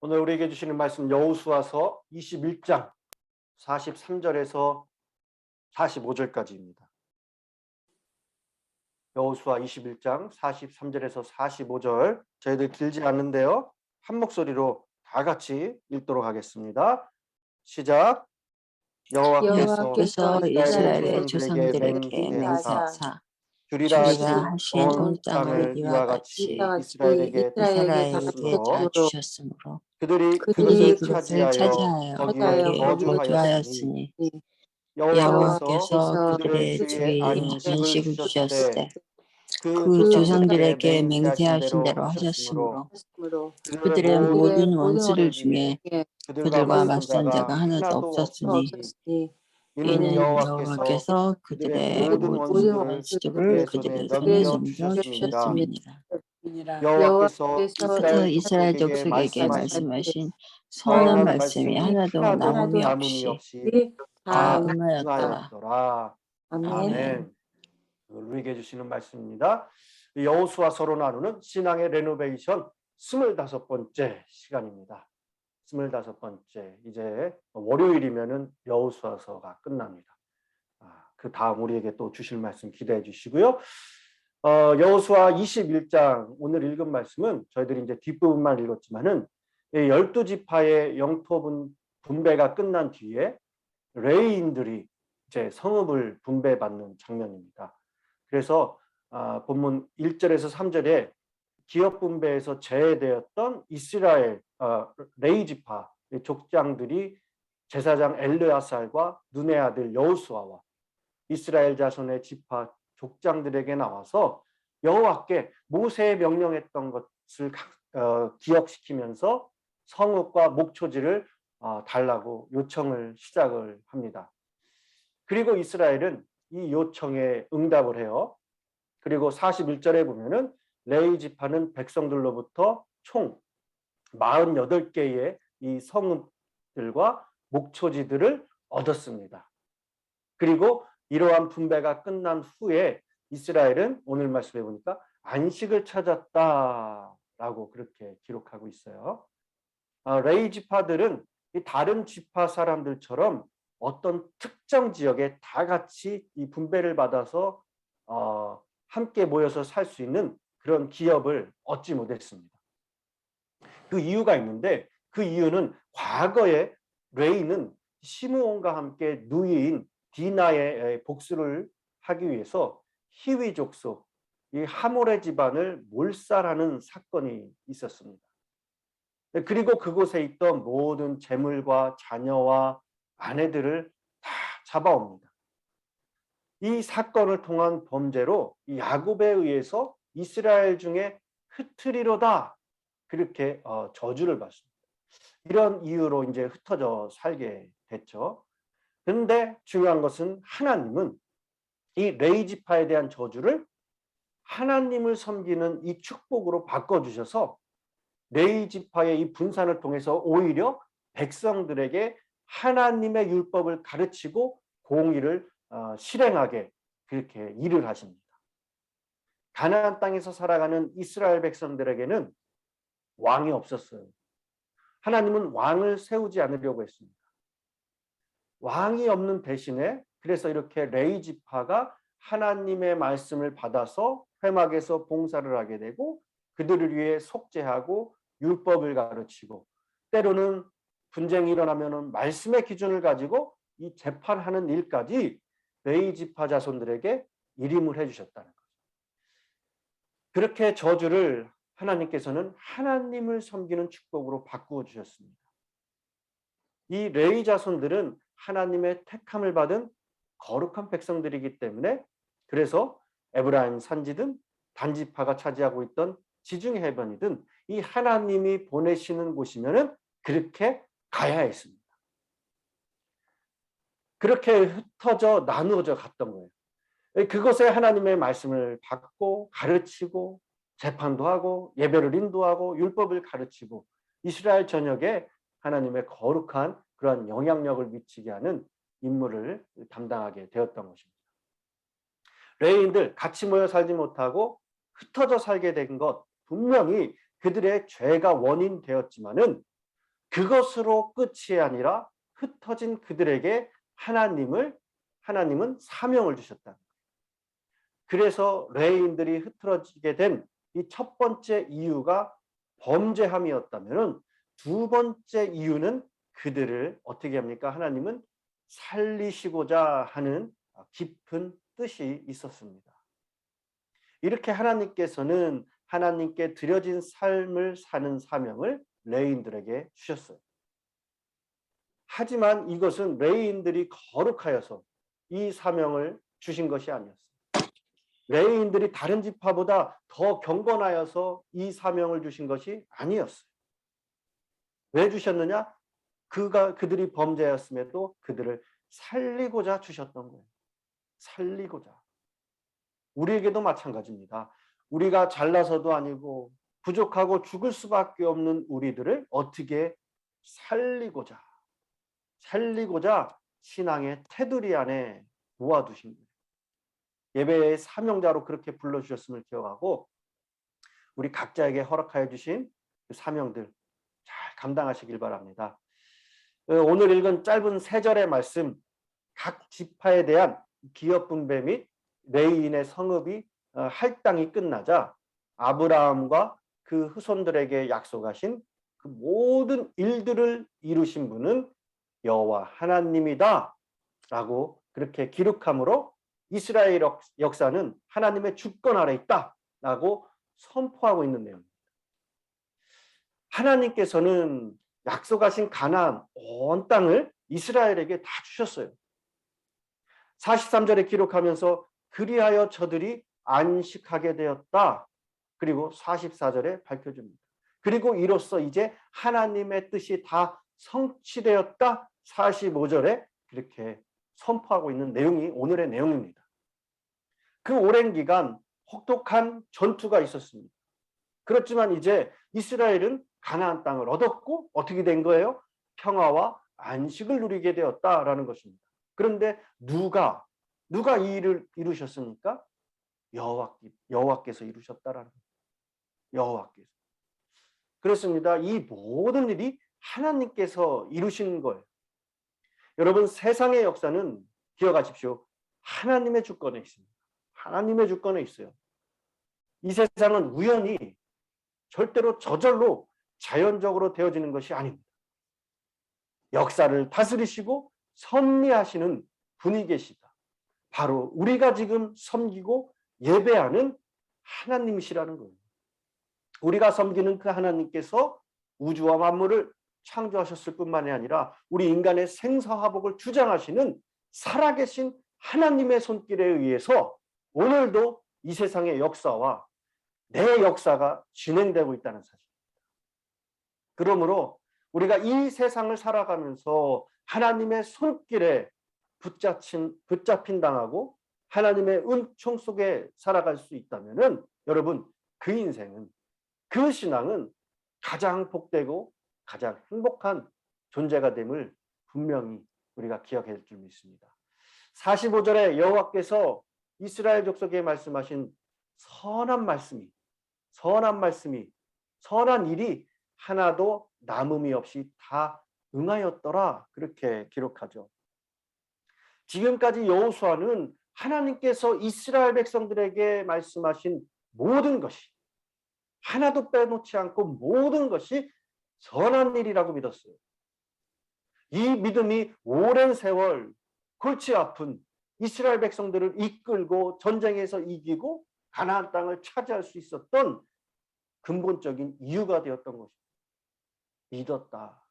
오늘 우리에게 주시는 말씀 여호수아서 21장 43절에서 45절까지입니다. 여호수아 21장 43절에서 45절 저희들 길지 않는데요. 한 목소리로 다 같이 읽도록 하겠습니다. 시작. 여호와께서 이스라엘의 조상들에게 맹세하사 주리라 하신 온 땅을 이와 같이 이스라엘에게 주셨으므로 그들이 그것을 차지하여 거기에 거주하였으니 여호와께서 그들의 주의 안식을 주셨을 때 그 조상들에게 맹세하신 대로 하셨으므로 그들의 모든 원수들 중에 그들과 맞선 자가 하나도 없었으니 이는 여호와께서 그들의 모든 원수들을 그들의 손에 넘겨주셨습니다. 여호와께서 이스라엘 족속에게 말씀하신 선한 말씀이 하나도 나옴이 없이 다 응하였더라. 아멘. 우리에게 주시는 말씀입니다. 여호수아서로 나누는 신앙의 레노베이션 25번째 시간입니다. 25번째. 이제 월요일이면은 여호수아서가 끝납니다. 그 다음 우리에게 또 주실 말씀 기대해 주시고요. 여호수아 21장 오늘 읽은 말씀은 저희들이 이제 뒷부분만 읽었지만은 12지파의 영토 분배가 끝난 뒤에 레위인들이 이제 성읍을 분배받는 장면입니다. 그래서 본문 1절에서 3절에 기업 분배에서 제외되었던 이스라엘 레위지파 족장들이 제사장 엘르아살과 눈의 아들 여호수아와 이스라엘 자손의 지파 족장들에게 나와서 여호와께 모세의 명령했던 것을 기억시키면서 성읍과 목초지를 달라고 요청을 시작을 합니다. 그리고 이스라엘은 이 요청에 응답을 해요. 그리고 41절에 보면은 레위 지파는 백성들로부터 총 48개의 이 성읍들과 목초지들을 얻었습니다. 그리고 이러한 분배가 끝난 후에 이스라엘은 오늘 말씀해 보니까 안식을 찾았다라고 그렇게 기록하고 있어요. 레위 지파들은 이 다른 지파 사람들처럼 어떤 특정 지역에 다 같이 이 분배를 받아서 함께 모여서 살 수 있는 그런 기업을 얻지 못했습니다. 그 이유가 있는데 그 이유는 과거에 레위는 시므온과 함께 누이인 디나의 복수를 하기 위해서 히위 족속, 이 하몰의 집안을 몰살하는 사건이 있었습니다. 그리고 그곳에 있던 모든 재물과 자녀와 아내들을 다 잡아옵니다. 이 사건을 통한 범죄로 야곱에 의해서 이스라엘 중에 흩트리로다 그렇게 저주를 받습니다. 이런 이유로 이제 흩어져 살게 됐죠. 그런데 중요한 것은 하나님은 이 레위 지파에 대한 저주를 하나님을 섬기는 이 축복으로 바꿔주셔서 레위 지파의 이 분산을 통해서 오히려 백성들에게 하나님의 율법을 가르치고 공의를 실행하게 그렇게 일을 하십니다. 가나안 땅에서 살아가는 이스라엘 백성들에게는 왕이 없었어요. 하나님은 왕을 세우지 않으려고 했습니다. 왕이 없는 대신에 그래서 이렇게 레위 지파가 하나님의 말씀을 받아서 회막에서 봉사를 하게 되고 그들을 위해 속죄하고 율법을 가르치고 때로는 분쟁이 일어나면 말씀의 기준을 가지고 이 재판하는 일까지 레위 지파 자손들에게 일임을 해주셨다는 거죠. 그렇게 저주를 하나님께서는 하나님을 섬기는 축복으로 바꾸어 주셨습니다. 이 레위 자손들은 하나님의 택함을 받은 거룩한 백성들이기 때문에 그래서 에브라임 산지든 단지파가 차지하고 있던 지중해 해변이든 이 하나님이 보내시는 곳이면은 그렇게 가야 했습니다. 그렇게 흩어져 나누어져 갔던 거예요. 그곳에 하나님의 말씀을 받고 가르치고 재판도 하고 예배를 인도하고 율법을 가르치고 이스라엘 전역에 하나님의 거룩한 그러한 영향력을 미치게 하는 임무를 담당하게 되었던 것입니다. 레위인들 같이 모여 살지 못하고 흩어져 살게 된 것 분명히 그들의 죄가 원인 되었지만은 그것으로 끝이 아니라 흩어진 그들에게 하나님은 사명을 주셨다. 그래서 레위인들이 흐트러지게 된 이 첫 번째 이유가 범죄함이었다면 두 번째 이유는 그들을 어떻게 합니까? 하나님은 살리시고자 하는 깊은 뜻이 있었습니다. 이렇게 하나님께서는 하나님께 드려진 삶을 사는 사명을 레위인들에게 주셨어요. 하지만 이것은 레위인들이 거룩하여서 이 사명을 주신 것이 아니었어요. 레위인들이 다른 지파보다 더 경건하여서 이 사명을 주신 것이 아니었어요. 왜 주셨느냐? 그들이 범죄였음에도 그들을 살리고자 주셨던 거예요. 살리고자. 우리에게도 마찬가지입니다. 우리가 잘나서도 아니고 부족하고 죽을 수밖에 없는 우리들을 어떻게 살리고자 신앙의 테두리 안에 모아두신 거예요. 예배의 사명자로 그렇게 불러주셨음을 기억하고 우리 각자에게 허락하여 주신 그 사명들 잘 감당하시길 바랍니다. 오늘 읽은 짧은 3절의 말씀, 각 지파에 대한 기업 분배 및 레위인의 성읍이 할당이 끝나자 아브라함과 그 후손들에게 약속하신 그 모든 일들을 이루신 분은 여호와 하나님이다 라고 그렇게 기록함으로 이스라엘 역사는 하나님의 주권 아래 있다라고 선포하고 있는 내용입니다. 하나님께서는 약속하신 가나안 온 땅을 이스라엘에게 다 주셨어요. 43절에 기록하면서 그리하여 저들이 안식하게 되었다. 그리고 44절에 밝혀줍니다. 그리고 이로써 이제 하나님의 뜻이 다 성취되었다. 45절에 그렇게 선포하고 있는 내용이 오늘의 내용입니다. 그 오랜 기간 혹독한 전투가 있었습니다. 그렇지만 이제 이스라엘은 가나안 땅을 얻었고 어떻게 된 거예요? 평화와 안식을 누리게 되었다라는 것입니다. 그런데 누가 이 일을 이루셨습니까? 여호와께서 이루셨다라는 거예요. 여호와께서. 그렇습니다. 이 모든 일이 하나님께서 이루신 거예요. 여러분, 세상의 역사는 기억하십시오. 하나님의 주권에 있습니다. 하나님의 주권에 있어요. 이 세상은 우연히 절대로 저절로 자연적으로 되어지는 것이 아닙니다. 역사를 다스리시고 섭리하시는 분이 계시다. 바로 우리가 지금 섬기고 예배하는 하나님이시라는 거예요. 우리가 섬기는 그 하나님께서 우주와 만물을 창조하셨을 뿐만이 아니라 우리 인간의 생사화복을 주장하시는 살아계신 하나님의 손길에 의해서 오늘도 이 세상의 역사와 내 역사가 진행되고 있다는 사실입니다. 그러므로 우리가 이 세상을 살아가면서 하나님의 손길에 붙잡힌 당하고 하나님의 은총 속에 살아갈 수 있다면은 여러분, 그 인생은, 그 신앙은 가장 복되고 가장 행복한 존재가 됨을 분명히 우리가 기억해야 될 줄 믿습니다. 45절에 여호와께서 이스라엘 족속에 말씀하신 선한 일이 하나도 남음이 없이 다 응하였더라 그렇게 기록하죠. 지금까지 여호수아는 하나님께서 이스라엘 백성들에게 말씀하신 모든 것이 하나도 빼놓지 않고 모든 것이 선한 일이라고 믿었어요. 이 믿음이 오랜 세월 골치 아픈 이스라엘 백성들을 이끌고 전쟁에서 이기고 가나안 땅을 차지할 수 있었던 근본적인 이유가 되었던 것입니다. 믿었다.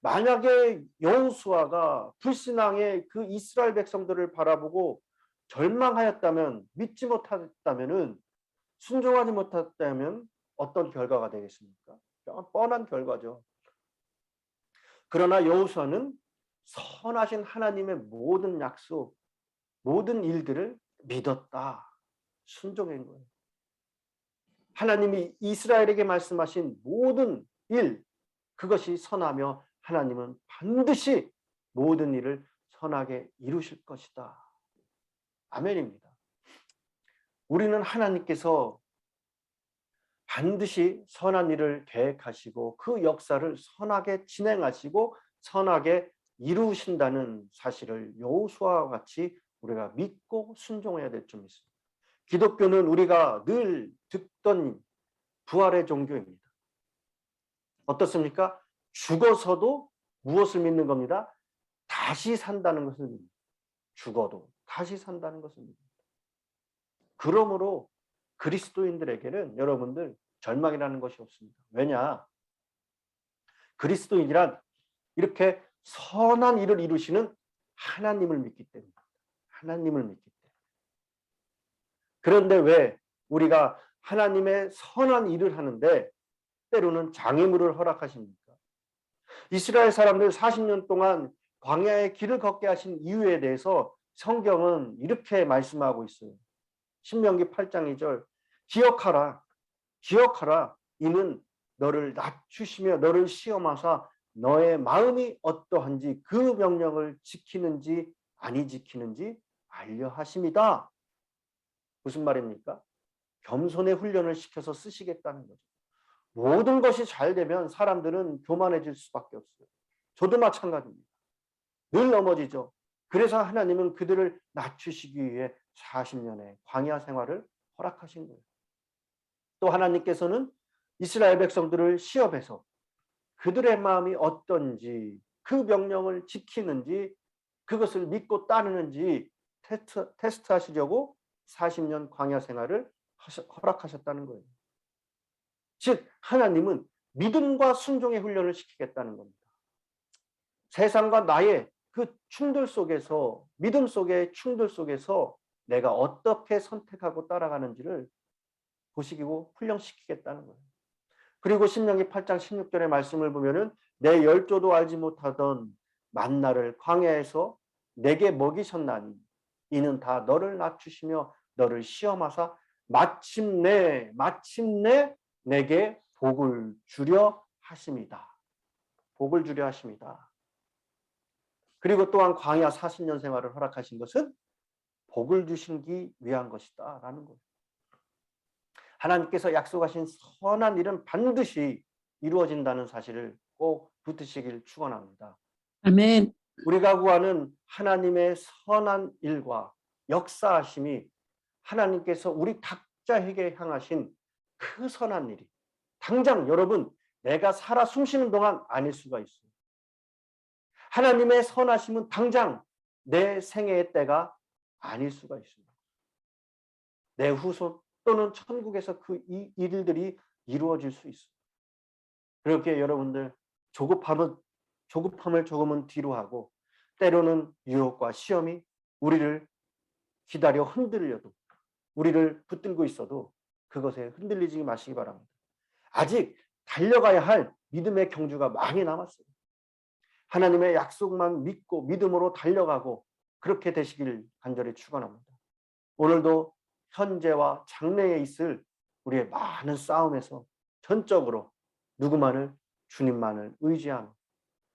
만약에 여호수아가 불신앙의 그 이스라엘 백성들을 바라보고 절망하였다면, 믿지 못했다면, 순종하지 못했다면 어떤 결과가 되겠습니까? 뻔한 결과죠. 그러나 여호수아는 선하신 하나님의 모든 약속, 모든 일들을 믿었다. 순종한 거예요. 하나님이 이스라엘에게 말씀하신 모든 일, 그것이 선하며 하나님은 반드시 모든 일을 선하게 이루실 것이다. 아멘입니다. 우리는 하나님께서 반드시 선한 일을 계획하시고 그 역사를 선하게 진행하시고 선하게 이루신다는 사실을 여호수아와 같이 우리가 믿고 순종해야 될 점이 있습니다. 기독교는 우리가 늘 듣던 부활의 종교입니다. 어떻습니까? 죽어서도 무엇을 믿는 겁니다? 다시 산다는 것을 믿습니다. 죽어도 다시 산다는 것을 믿습니다. 그러므로 그리스도인들에게는 여러분들 절망이라는 것이 없습니다. 왜냐? 그리스도인이란 이렇게 선한 일을 이루시는 하나님을 믿기 때문입니다. 하나님을 믿기 때문에. 그런데 왜 우리가 하나님의 선한 일을 하는데 때로는 장애물을 허락하십니까? 이스라엘 사람들 40년 동안 광야의 길을 걷게 하신 이유에 대해서 성경은 이렇게 말씀하고 있어요. 신명기 8장 2절 기억하라 기억하라 이는 너를 낮추시며 너를 시험하사 너의 마음이 어떠한지 그 명령을 지키는지 아니 지키는지 알려 하심이다. 무슨 말입니까? 겸손의 훈련을 시켜서 쓰시겠다는 거죠. 모든 것이 잘 되면 사람들은 교만해질 수밖에 없어요. 저도 마찬가지입니다. 늘 넘어지죠. 그래서 하나님은 그들을 낮추시기 위해 40년의 광야 생활을 허락하신 거예요. 또 하나님께서는 이스라엘 백성들을 시험해서 그들의 마음이 어떤지 그 명령을 지키는지 그것을 믿고 따르는지 테스트하시려고 40년 광야 생활을 허락하셨다는 거예요. 즉 하나님은 믿음과 순종의 훈련을 시키겠다는 겁니다. 세상과 나의 그 충돌 속에서 믿음 속의 충돌 속에서 내가 어떻게 선택하고 따라가는지를 보시고 훈련시키겠다는 거예요. 그리고 신명기 8장 16절의 말씀을 보면은 내 열조도 알지 못하던 만나를 광야에서 내게 먹이셨나니 이는 다 너를 낮추시며 너를 시험하사 마침내 내게 복을 주려 하십니다. 복을 주려 하십니다. 그리고 또한 광야 40년 생활을 허락하신 것은 복을 주시기 위한 것이다 라는 거예요. 하나님께서 약속하신 선한 일은 반드시 이루어진다는 사실을 꼭 붙드시길 축원합니다. 아멘. 우리가 구하는 하나님의 선한 일과 역사하심이 하나님께서 우리 각자에게 향하신 그 선한 일이 당장 여러분 내가 살아 숨쉬는 동안 아닐 수가 있어요. 하나님의 선하심은 당장 내 생애의 때가 아닐 수가 있습니다. 내 후손 또는 천국에서 그 일들이 이루어질 수 있어요. 그렇게 여러분들 조급함을 조금은 뒤로 하고 때로는 유혹과 시험이 우리를 기다려 흔들려도 우리를 붙들고 있어도 그것에 흔들리지 마시기 바랍니다. 아직 달려가야 할 믿음의 경주가 많이 남았어요. 하나님의 약속만 믿고 믿음으로 달려가고 그렇게 되시길 간절히 축원합니다. 오늘도 현재와 장래에 있을 우리의 많은 싸움에서 전적으로 누구만을 주님만을 의지하며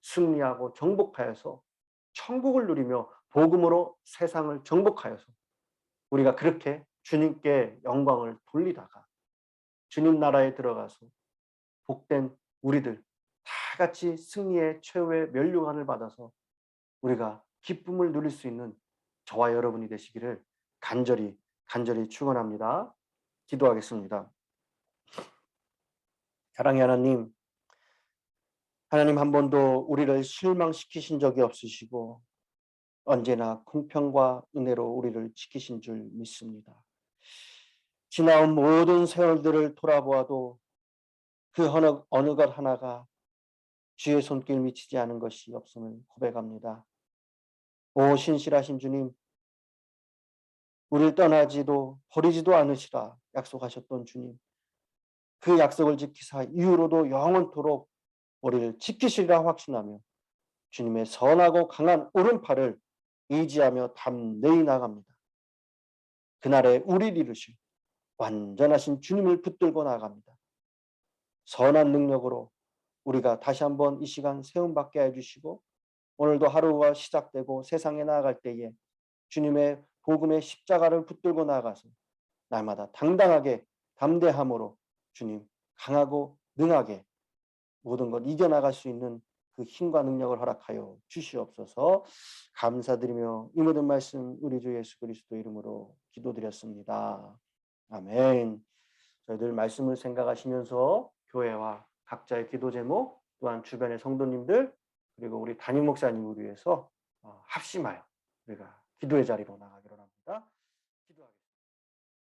승리하고 정복하여서 천국을 누리며 복음으로 세상을 정복하여서 우리가 그렇게 주님께 영광을 돌리다가 주님 나라에 들어가서 복된 우리들 다 같이 승리의 최후의 면류관을 받아서 우리가 기쁨을 누릴 수 있는 저와 여러분이 되시기를 간절히 축원합니다. 기도하겠습니다. 사랑의 하나님, 하나님 한 번도 우리를 실망시키신 적이 없으시고 언제나 공평과 은혜로 우리를 지키신 줄 믿습니다. 지나온 모든 세월들을 돌아보아도 그 어느 것 하나가 주의 손길 미치지 않은 것이 없음을 고백합니다. 오 신실하신 주님, 우리를 떠나지도 버리지도 않으시라 약속하셨던 주님, 그 약속을 지키사 이후로도 영원토록 우리를 지키시리라 확신하며 주님의 선하고 강한 오른팔을 의지하며 담대히 나갑니다. 그날에 우리를 이루실 완전하신 주님을 붙들고 나갑니다. 선한 능력으로 우리가 다시 한번 이 시간 세움받게 해주시고 오늘도 하루가 시작되고 세상에 나아갈 때에 주님의 복음의 십자가를 붙들고 나아가서 날마다 당당하게 담대함으로 주님 강하고 능하게 모든 것 이겨나갈 수 있는 그 힘과 능력을 허락하여 주시옵소서. 감사드리며 이 모든 말씀 우리 주 예수 그리스도 이름으로 기도드렸습니다. 아멘. 저희들 말씀을 생각하시면서 교회와 각자의 기도 제목 또한 주변의 성도님들 그리고 우리 담임 목사님을 위해서 합심하여 우리가 기도의 자리로 나가기로 합니다.